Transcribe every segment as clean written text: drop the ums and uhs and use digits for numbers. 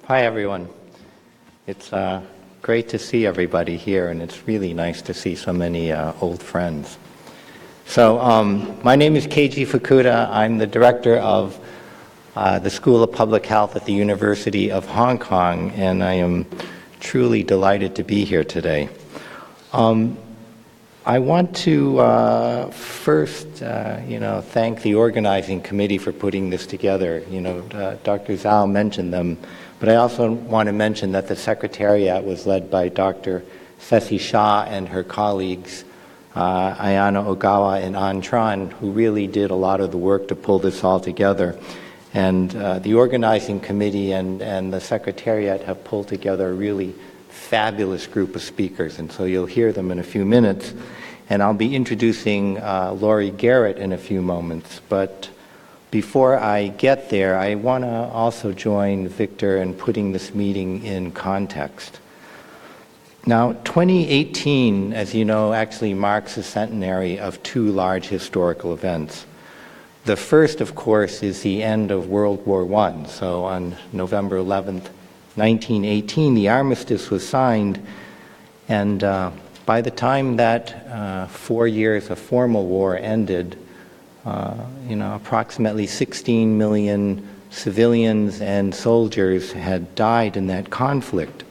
Hi, everyone. It's great to see everybody here, and it's really nice to see so many old friends. So, my name is Keiji Fukuda. I'm the director of the School of Public Health at the University of Hong Kong, and I am truly delighted to be here today. I want to first, thank the organizing committee for putting this together. Dr. Zhao mentioned them, but I also want to mention that the secretariat was led by Dr. Ceci Shah and her colleagues, Ayana Ogawa and An Tran, who really did a lot of the work to pull this all together. And the organizing committee and the secretariat have pulled together a really fabulous group of speakers, and so you'll hear them in a few minutes. And I'll be introducing Laurie Garrett in a few moments. But before I get there, I want to also join Victor in putting this meeting in context. Now, 2018, as you know, actually marks the centenary of two large historical events. The first, of course, is the end of World War I. So on November 11th, 1918, the armistice was signed, and by the time that 4 years of formal war ended, approximately 16 million civilians and soldiers had died in that conflict.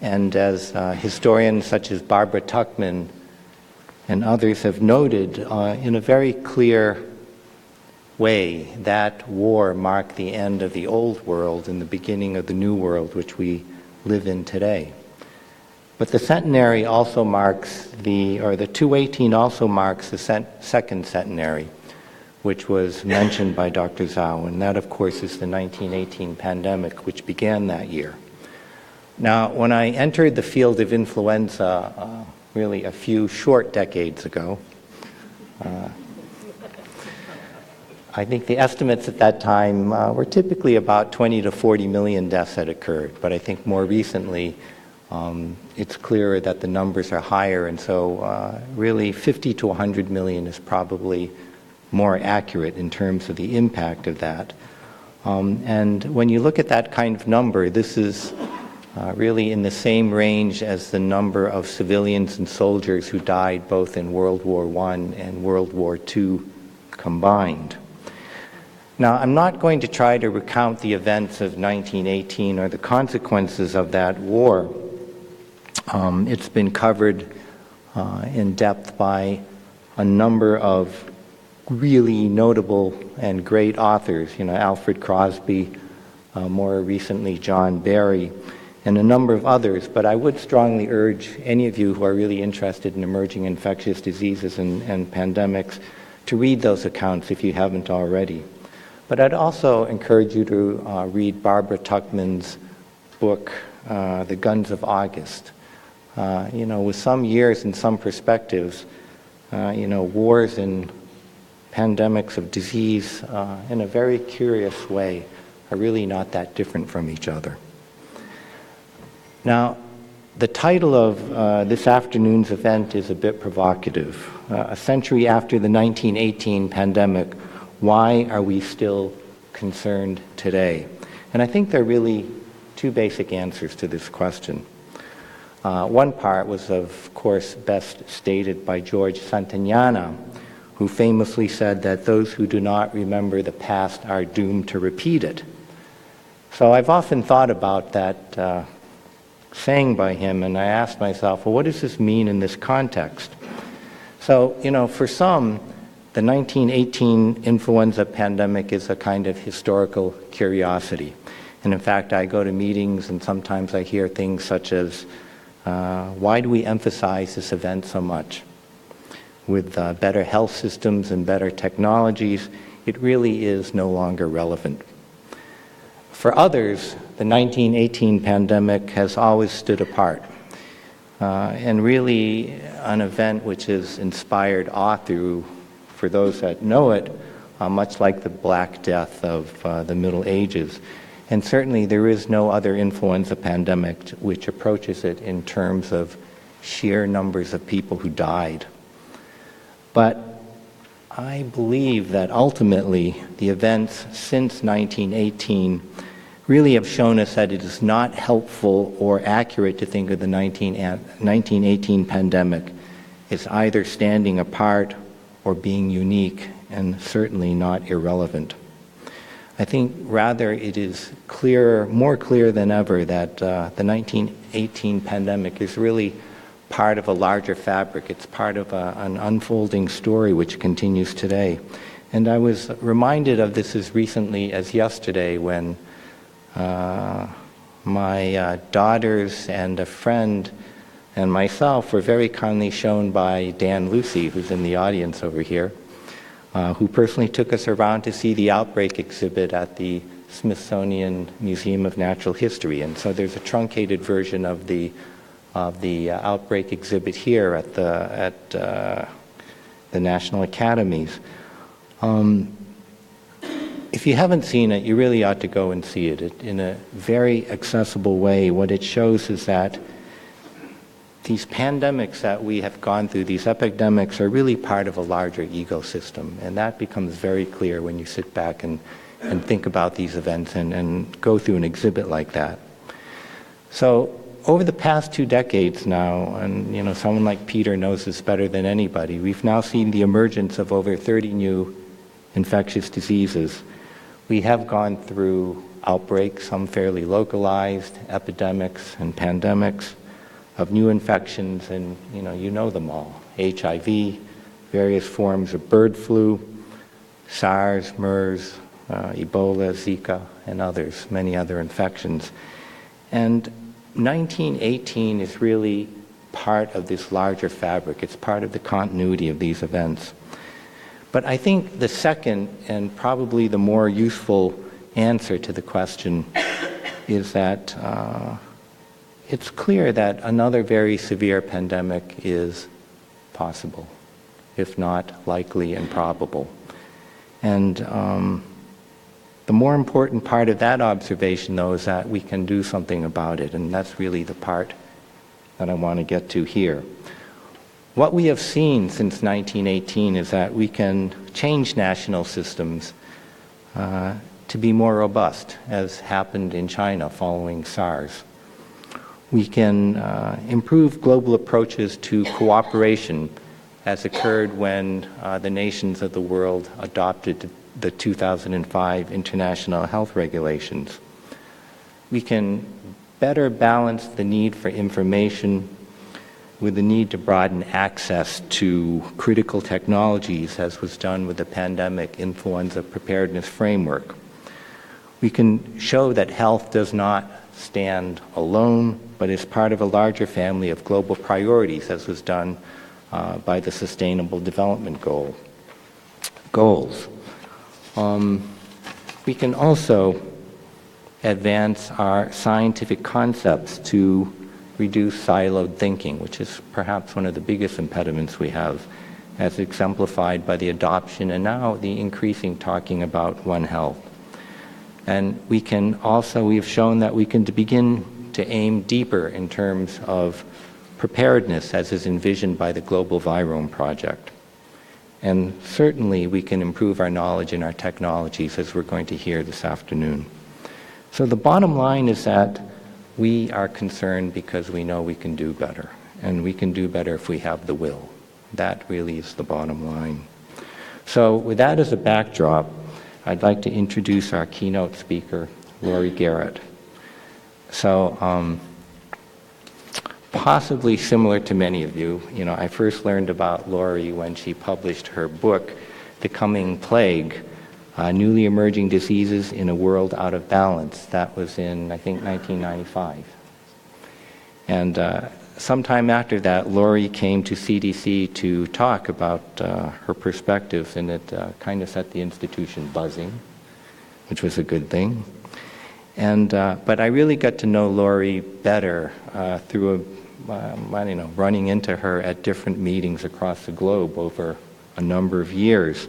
And as historians such as Barbara Tuchman and others have noted, in a very clear way, that war marked the end of the old world and the beginning of the new world which we live in today. But the centenary also marks the 218 also marks the second centenary, which was mentioned by Dr. Zhao, and that, of course, is the 1918 pandemic, which began that year. Now, when I entered the field of influenza really a few short decades ago, I think the estimates at that time were typically about 20 to 40 million deaths had occurred, but I think more recently it's clearer that the numbers are higher, and so really 50 to 100 million is probably more accurate in terms of the impact of that. And when you look at that kind of number, this is really in the same range as the number of civilians and soldiers who died both in World War I and World War II combined. Now, I'm not going to try to recount the events of 1918 or the consequences of that war. It's been covered in depth by a number of really notable and great authors, Alfred Crosby, more recently John Barry, and a number of others. But I would strongly urge any of you who are really interested in emerging infectious diseases and pandemics to read those accounts if you haven't already. But I'd also encourage you to read Barbara Tuchman's book, The Guns of August. With some years and some perspectives, wars and pandemics of disease, in a very curious way, are really not that different from each other. Now, the title of this afternoon's event is a bit provocative. A century after the 1918 pandemic, why are we still concerned today? And I think there are really two basic answers to this question. One part was, of course, best stated by George Santayana, who famously said that those who do not remember the past are doomed to repeat it. So I've often thought about that saying by him, and I asked myself, well, what does this mean in this context? So, for some, the 1918 influenza pandemic is a kind of historical curiosity. And in fact, I go to meetings and sometimes I hear things such as, why do we emphasize this event so much? With better health systems and better technologies, it really is no longer relevant. For others, the 1918 pandemic has always stood apart. And really an event which has inspired awe for those that know it, much like the Black Death of the Middle Ages. And certainly there is no other influenza pandemic which approaches it in terms of sheer numbers of people who died. But I believe that ultimately the events since 1918 really have shown us that it is not helpful or accurate to think of the 1918 pandemic as either standing apart or being unique, and certainly not irrelevant. I think rather it is more clear than ever that the 1918 pandemic is really part of a larger fabric. It's part of an unfolding story which continues today. And I was reminded of this as recently as yesterday when my daughters and a friend and myself were very kindly shown by Dan Lucy, who's in the audience over here, who personally took us around to see the Outbreak exhibit at the Smithsonian Museum of Natural History. And so there's a truncated version of the Outbreak exhibit here at the National Academies. If you haven't seen it, you really ought to go and see it. In a very accessible way, what it shows is that these pandemics that we have gone through, these epidemics, are really part of a larger ecosystem. And that becomes very clear when you sit back and think about these events and go through an exhibit like that. So over the past 2 decades now, and someone like Peter knows this better than anybody, we've now seen the emergence of over 30 new infectious diseases. We have gone through outbreaks, some fairly localized, epidemics and pandemics of new infections, and you know them all. HIV, various forms of bird flu, SARS, MERS, Ebola, Zika, and others, many other infections. And 1918 is really part of this larger fabric. It's part of the continuity of these events. But I think the second and probably the more useful answer to the question is that it's clear that another very severe pandemic is possible, if not likely and probable. And the more important part of that observation, though, is that we can do something about it, and that's really the part that I want to get to here. What we have seen since 1918 is that we can change national systems to be more robust, as happened in China following SARS. We can improve global approaches to cooperation, as occurred when the nations of the world adopted the 2005 International Health Regulations. We can better balance the need for information with the need to broaden access to critical technologies, as was done with the pandemic influenza preparedness framework. We can show that health does not stand alone, but is part of a larger family of global priorities, as was done by the Sustainable Development Goals. We can also advance our scientific concepts to reduce siloed thinking, which is perhaps one of the biggest impediments we have, as exemplified by the adoption and now the increasing talking about One Health. And we have shown that we can begin to aim deeper in terms of preparedness, as is envisioned by the Global Virome Project. And certainly we can improve our knowledge and our technologies, as we're going to hear this afternoon. So the bottom line is that we are concerned because we know we can do better, and we can do better if we have the will. That really is the bottom line. So with that as a backdrop, I'd like to introduce our keynote speaker, Laurie Garrett. So possibly similar to many of you, I first learned about Laurie when she published her book, The Coming Plague, Newly Emerging Diseases in a World Out of Balance. That was in, I think, 1995. And sometime after that, Laurie came to CDC to talk about her perspectives, and it kind of set the institution buzzing, which was a good thing. And but I really got to know Laurie better through running into her at different meetings across the globe over a number of years.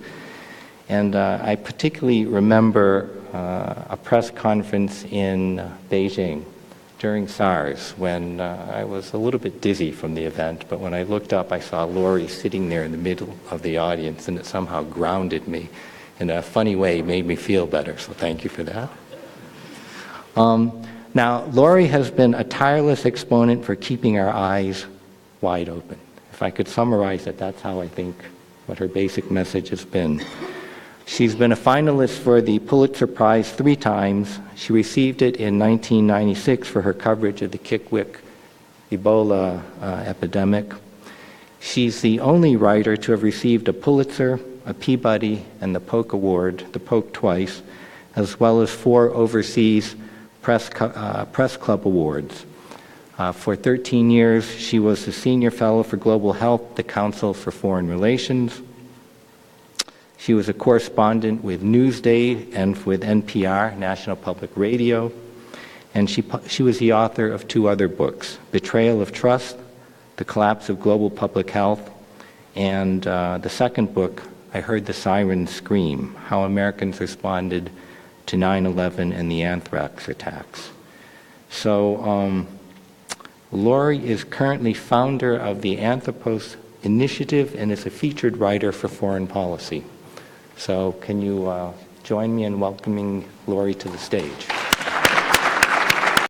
And I particularly remember a press conference in Beijing during SARS when I was a little bit dizzy from the event, but when I looked up, I saw Laurie sitting there in the middle of the audience, and it somehow grounded me in a funny way, made me feel better, so thank you for that. Now, Laurie has been a tireless exponent for keeping our eyes wide open. If I could summarize it, that's how I think what her basic message has been. She's been a finalist for the Pulitzer Prize 3 times. She received it in 1996 for her coverage of the Kikwik Ebola epidemic. She's the only writer to have received a Pulitzer, a Peabody, and the Polk Award, the Polk twice, as well as 4 overseas press club awards. For 13 years, she was the Senior Fellow for Global Health, the Council for Foreign Relations. She was a correspondent with Newsday and with NPR, National Public Radio. And she was the author of 2 other books, Betrayal of Trust, The Collapse of Global Public Health, and the second book, I Heard the Sirens Scream, How Americans Responded to 9/11 and the anthrax attacks. So Laurie is currently founder of the Anthropos Initiative and is a featured writer for foreign policy. So can you join me in welcoming Laurie to the stage?